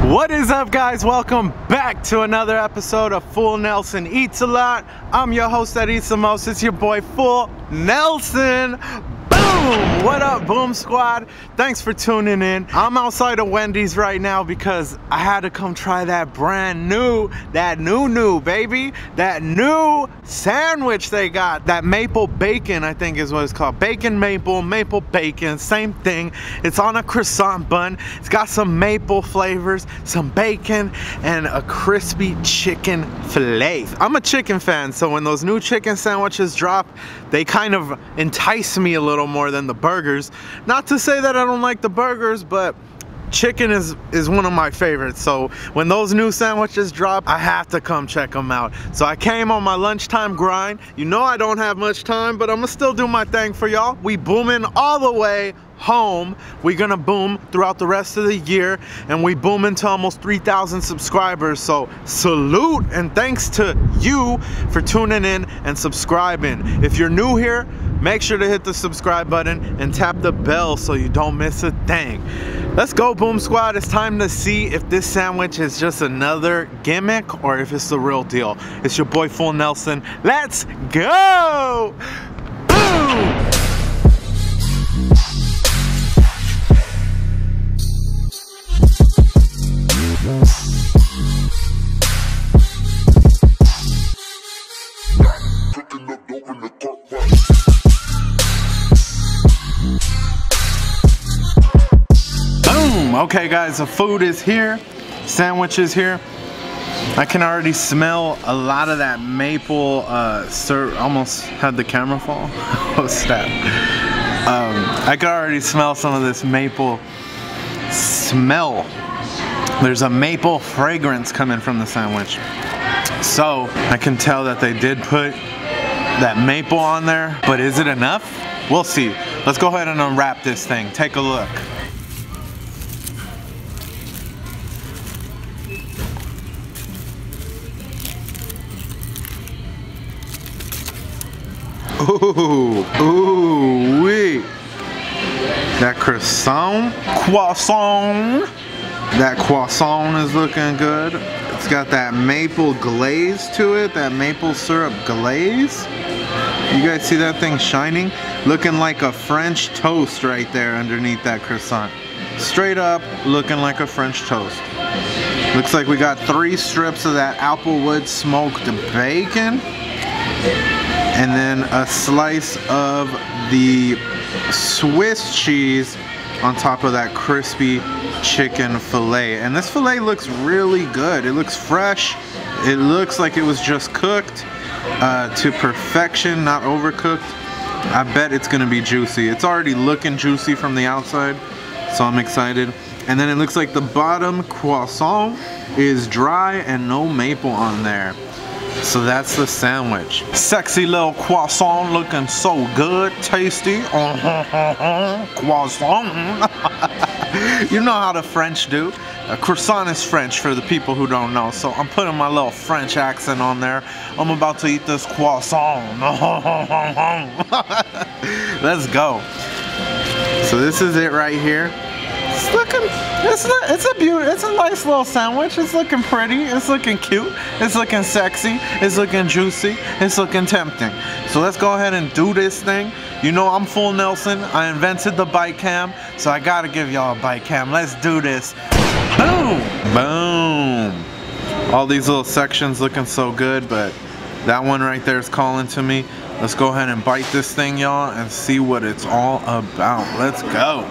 What is up, guys? Welcome back to another episode of Full Nelson Eats a Lot. I'm your host that eats the most. It's your boy Full Nelson. Boom! What up, Boom Squad? Thanks for tuning in. I'm outside of Wendy's right now because I had to come try that brand new, that new baby, that new sandwich they got. That maple bacon, I think is what it's called. Bacon maple, maple bacon, same thing. It's on a croissant bun. It's got some maple flavors, some bacon, and a crispy chicken fillet. I'm a chicken fan, so when those new chicken sandwiches drop, they kind of entice me a little more than the burgers. Not to say that I don't like the burgers, but chicken is one of my favorites. So when those new sandwiches drop, I have to come check them out. So I came on my lunchtime grind. You know I don't have much time, but I'm gonna still do my thing for y'all. We booming all the way home. We're gonna boom throughout the rest of the year, and we booming to almost 3,000 subscribers. So salute and thanks to you for tuning in and subscribing. If you're new here, make sure to hit the subscribe button and tap the bell so you don't miss a thing. Let's go, Boom Squad. It's time to see if this sandwich is just another gimmick or if it's the real deal. It's your boy Full Nelson. Let's go! Boom! Okay guys, the food is here, sandwich is here. I can already smell a lot of that maple syrup. Almost had the camera fall. What's that? I can already smell some of this maple smell. There's a maple fragrance coming from the sandwich. So I can tell that they did put that maple on there, but is it enough? We'll see. Let's go ahead and unwrap this thing. Take a look. Ooh, wee. That croissant. That croissant is looking good. It's got that maple glaze to it, that maple syrup glaze. You guys see that thing shining? Looking like a French toast right there underneath that croissant. Straight up looking like a French toast. Looks like we got 3 strips of that applewood smoked bacon. And then a slice of the Swiss cheese on top of that crispy chicken fillet. And this fillet looks really good. It looks fresh. It looks like it was just cooked to perfection, not overcooked. I bet it's gonna be juicy. It's already looking juicy from the outside, so I'm excited. And then it looks like the bottom croissant is dry and no maple on there. So that's the sandwich. Sexy little croissant looking so good, tasty. Croissant. You know how the French do. A croissant is French for the people who don't know. So I'm putting my little French accent on there. I'm about to eat this croissant. Let's go. So this is it right here. It's looking, it's a nice little sandwich. It's looking pretty, it's looking cute, it's looking sexy, it's looking juicy, it's looking tempting. So let's go ahead and do this thing. You know I'm Full Nelson. I invented the bite cam, so I gotta give y'all a bite cam. Let's do this. Boom! Boom! All these little sections looking so good, but that one right there is calling to me. Let's go ahead and bite this thing, y'all, and see what it's all about. Let's go.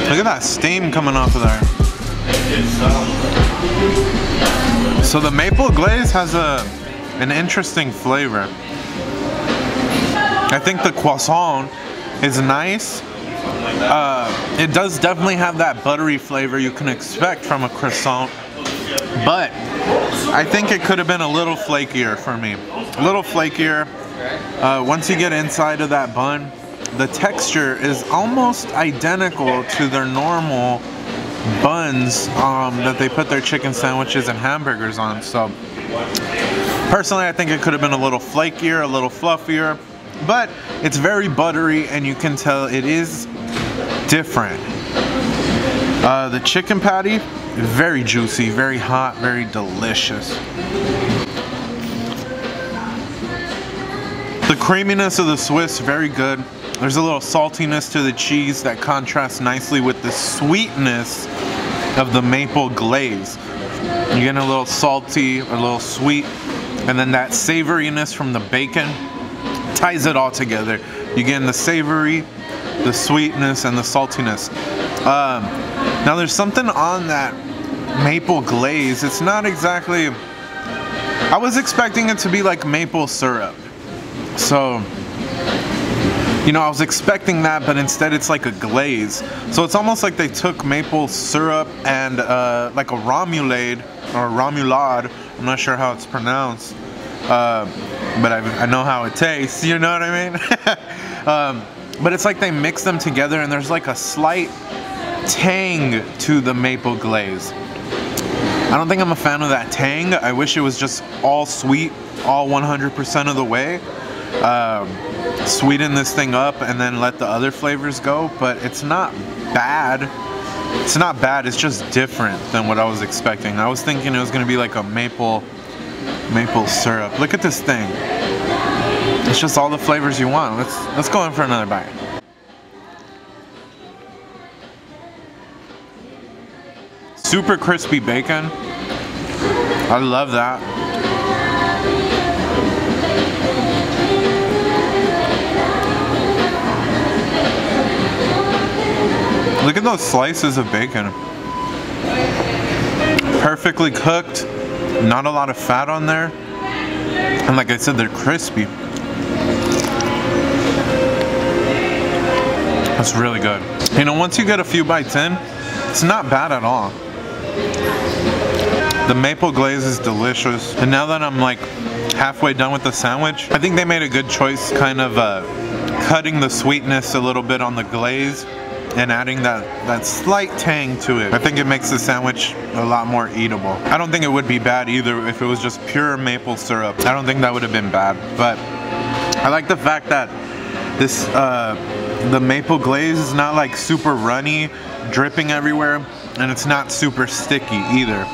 Look at that steam coming off of there. So the maple glaze has an interesting flavor. I think the croissant is nice. It does definitely have that buttery flavor you can expect from a croissant, but I think it could have been a little flakier for me. A little flakier, once you get inside of that bun, the texture is almost identical to their normal buns that they put their chicken sandwiches and hamburgers on. So personally, I think it could have been a little flakier, a little fluffier, but it's very buttery and you can tell it is different. The chicken patty, very juicy, very hot, very delicious. The creaminess of the Swiss, very good. There's a little saltiness to the cheese that contrasts nicely with the sweetness of the maple glaze. You're getting a little salty, a little sweet, and then that savoriness from the bacon ties it all together. You're getting the savory, the sweetness, and the saltiness. Now there's something on that maple glaze. It's not exactly... I was expecting it to be like maple syrup. So... you know, I was expecting that, but instead it's like a glaze. So it's almost like they took maple syrup and like a remoulade or a remoulade. I'm not sure how it's pronounced, but I know how it tastes. You know what I mean? But it's like they mix them together, and there's like a slight tang to the maple glaze. I don't think I'm a fan of that tang. I wish it was just all sweet, all 100% of the way. Sweeten this thing up and then let the other flavors go, but it's not bad. It's not bad, it's just different than what I was expecting. I was thinking it was gonna be like a maple syrup. Look at this thing. It's just all the flavors you want. Let's go in for another bite. Super crispy bacon. I love that. Look at those slices of bacon. Perfectly cooked, not a lot of fat on there. And like I said, they're crispy. That's really good. You know, once you get a few bites in, it's not bad at all. The maple glaze is delicious. And now that I'm like halfway done with the sandwich, I think they made a good choice kind of cutting the sweetness a little bit on the glaze and adding that slight tang to it. I think it makes the sandwich a lot more eatable. I don't think it would be bad either if it was just pure maple syrup. I don't think that would have been bad, but I like the fact that this the maple glaze is not like super runny, dripping everywhere, and it's not super sticky either.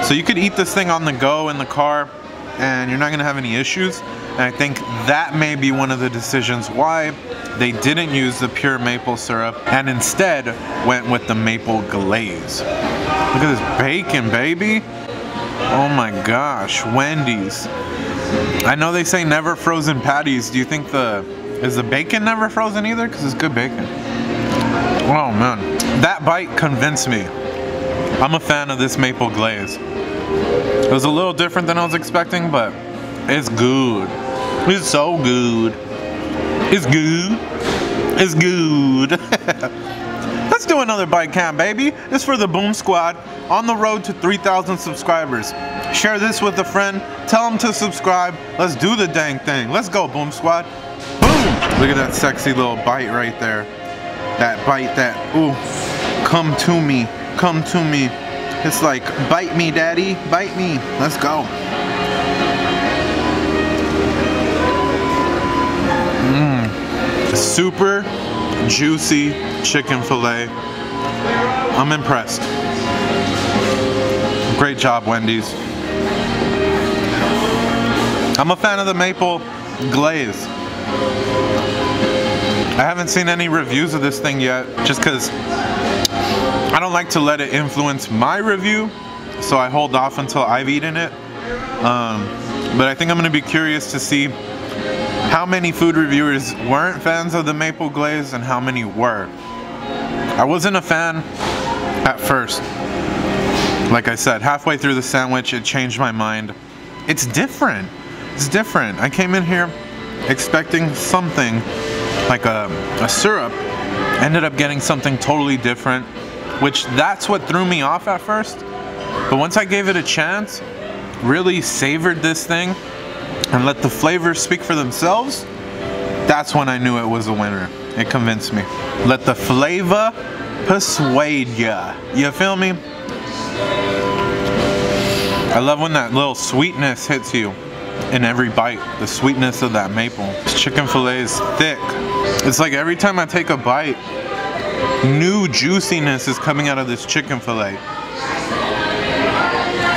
So you could eat this thing on the go in the car and you're not gonna have any issues. And I think that may be one of the decisions why they didn't use the pure maple syrup and instead went with the maple glaze. Look at this bacon, baby. Oh my gosh, Wendy's. I know they say never frozen patties. Do you think is the bacon never frozen either? Because it's good bacon. Oh man, that bite convinced me. I'm a fan of this maple glaze. It was a little different than I was expecting, but it's good. It's so good. It's good. It's good. Let's do another bite count, baby. It's for the Boom Squad on the road to 3,000 subscribers. Share this with a friend. Tell them to subscribe. Let's do the dang thing. Let's go, Boom Squad. Boom! Look at that sexy little bite right there. That bite that, ooh, come to me. Come to me. It's like, bite me, daddy. Bite me. Let's go. Super juicy chicken fillet. I'm impressed. Great job, Wendy's. I'm a fan of the maple glaze. I haven't seen any reviews of this thing yet, just because I don't like to let it influence my review, so I hold off until I've eaten it. But I think I'm gonna be curious to see how many food reviewers weren't fans of the maple glaze and how many were. I wasn't a fan at first. Like I said, halfway through the sandwich, it changed my mind. It's different. It's different. I came in here expecting something like a syrup. Ended up getting something totally different, which that's what threw me off at first. But once I gave it a chance, really savored this thing, and let the flavors speak for themselves, that's when I knew it was a winner. It convinced me. Let the flavor persuade ya. You feel me? I love when that little sweetness hits you in every bite. The sweetness of that maple. This chicken fillet is thick. It's like every time I take a bite, new juiciness is coming out of this chicken fillet.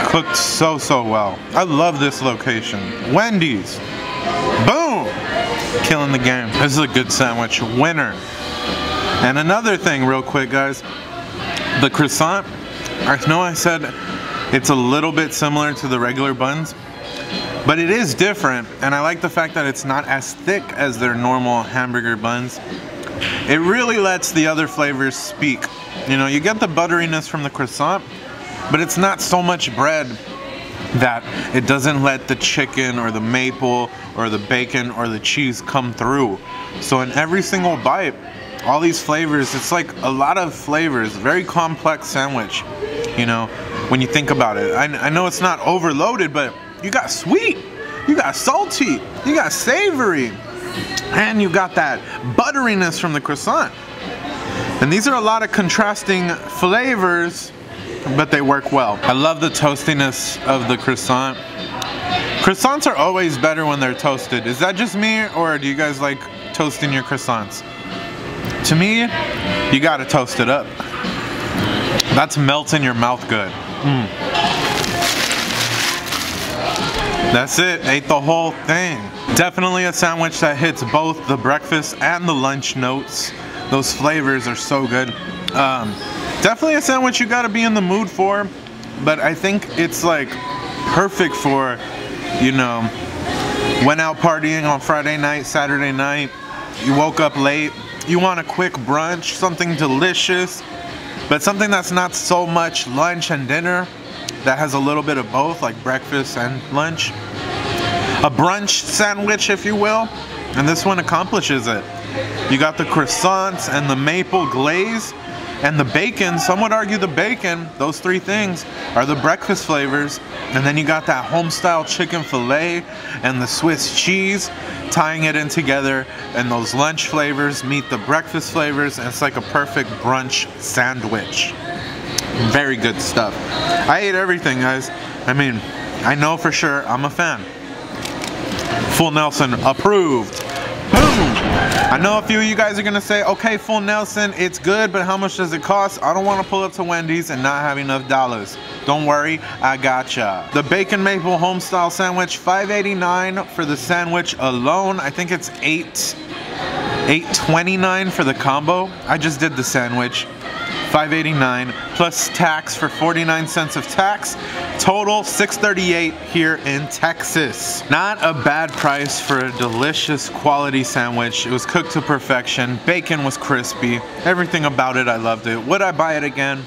Cooked so well. I love this location. Wendy's. Boom! Killing the game. This is a good sandwich. Winner. And another thing real quick, guys. The croissant. I know I said it's a little bit similar to the regular buns, but it is different, and I like the fact that it's not as thick as their normal hamburger buns. It really lets the other flavors speak. You know, you get the butteriness from the croissant, but it's not so much bread that it doesn't let the chicken or the maple or the bacon or the cheese come through. So in every single bite, all these flavors, it's like a lot of flavors, very complex sandwich, you know, when you think about it. I know it's not overloaded, but you got sweet, you got salty, you got savory, and you got that butteriness from the croissant. And these are a lot of contrasting flavors, but they work well. I love the toastiness of the croissant. Croissants are always better when they're toasted. Is that just me, or do you guys like toasting your croissants? To me, you gotta toast it up. That's melts in your mouth good. That's it, ate the whole thing. Definitely a sandwich that hits both the breakfast and the lunch notes. Those flavors are so good. Definitely a sandwich you gotta be in the mood for, but I think it's like perfect for, you know, went out partying on Friday night, Saturday night, you woke up late, you want a quick brunch, something delicious, but something that's not so much lunch and dinner, that has a little bit of both, like breakfast and lunch. A brunch sandwich, if you will, and this one accomplishes it. You got the croissants and the maple glaze and the bacon. Some would argue the bacon, those three things, are the breakfast flavors. And then you got that home-style chicken fillet and the Swiss cheese, tying it in together, and those lunch flavors meet the breakfast flavors, and it's like a perfect brunch sandwich. Very good stuff. I ate everything, guys. I mean, I know for sure I'm a fan. Full Nelson approved. Boom! I know a few of you guys are gonna say, okay, Full Nelson, it's good, but how much does it cost? I don't wanna pull up to Wendy's and not have enough dollars. Don't worry, I gotcha. The bacon maple home-style sandwich, $5.89 for the sandwich alone. I think it's $8.29 for the combo. I just did the sandwich. $5.89 plus tax for 49 cents of tax. Total $6.38 here in Texas. Not a bad price for a delicious quality sandwich. It was cooked to perfection. Bacon was crispy. Everything about it, I loved it. Would I buy it again?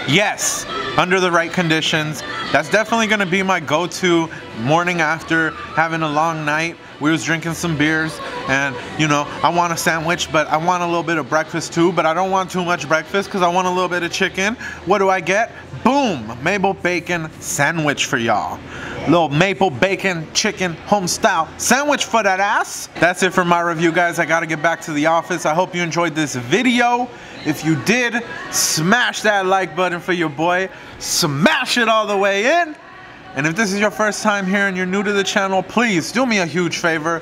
Yes, under the right conditions. That's definitely gonna be my go-to morning after having a long night. We was drinking some beers, and you know, I want a sandwich, but I want a little bit of breakfast too, but I don't want too much breakfast because I want a little bit of chicken. What do I get? Boom, maple bacon sandwich for y'all. Little maple bacon chicken home style sandwich for that ass. That's it for my review, guys. I gotta get back to the office. I hope you enjoyed this video. If you did, smash that like button for your boy. Smash it all the way in. And if this is your first time here and you're new to the channel, please do me a huge favor.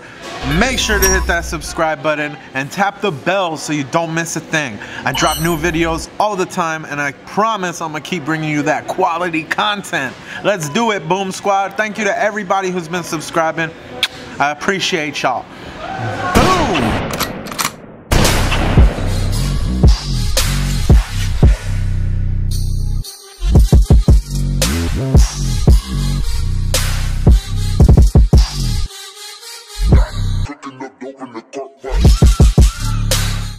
Make sure to hit that subscribe button and tap the bell so you don't miss a thing. I drop new videos all the time, and I promise I'm gonna keep bringing you that quality content. Let's do it, Boom Squad. Thank you to everybody who's been subscribing. I appreciate y'all.